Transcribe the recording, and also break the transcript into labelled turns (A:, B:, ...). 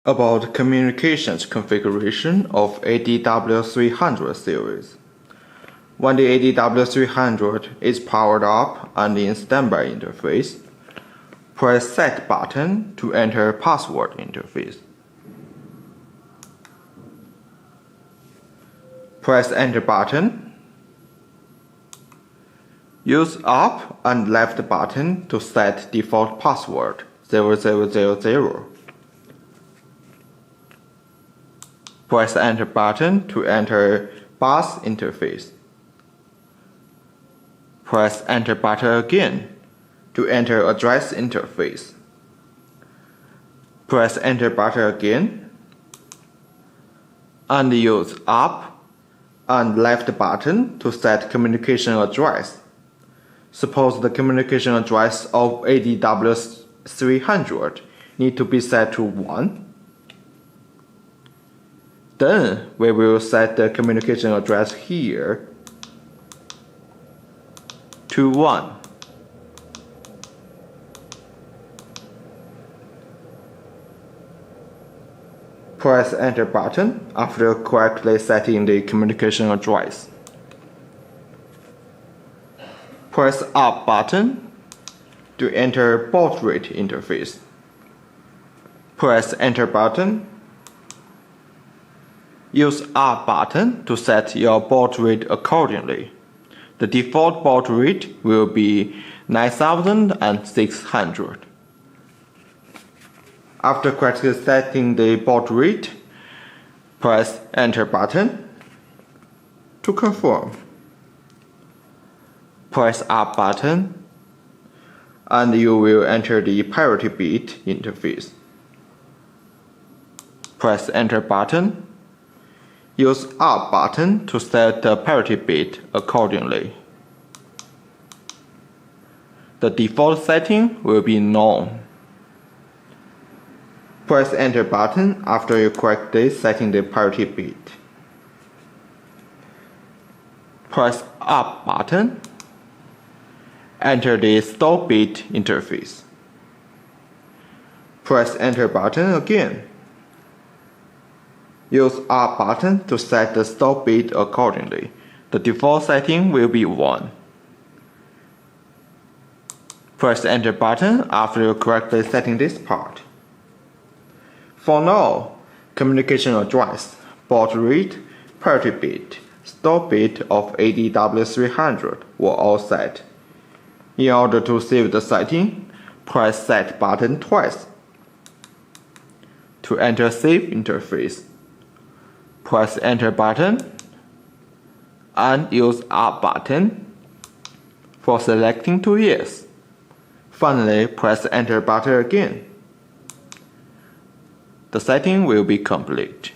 A: About communications configuration of ADW300 series. When the ADW300 is powered up and in standby interface, press Set button to enter password interface. Press Enter button. Use up and left button to set default password 0000. Press Enter button to enter bus interface. Press Enter button again to enter address interface. Press Enter button again and use up and left button to set communication address. Suppose the communication address of ADW300 need to be set to 1. Then we will set the communication address here to 1. Press Enter button after correctly setting the communication address. Press Up button to enter baud rate interface. Press Enter button. Use Up button to set your baud rate accordingly. The default baud rate will be 9600. After correctly setting the baud rate, press Enter button to confirm. Press Up button and you will enter the parity bit interface. Press Enter button. Use Up button to set the parity bit accordingly. The default setting will be None. Press Enter button after you correctly setting the parity bit. Press Up button. Enter the stop bit interface. Press Enter button again. Use Up button to set the stop bit accordingly. The default setting will be 1. Press Enter button after correctly setting this part. For now, communication address, baud rate, parity bit, stop bit of ADW300 were all set. In order to save the setting, press Set button twice. To enter Save interface, press Enter button and use Up button for selecting to yes. Finally, press Enter button again. The setting will be complete.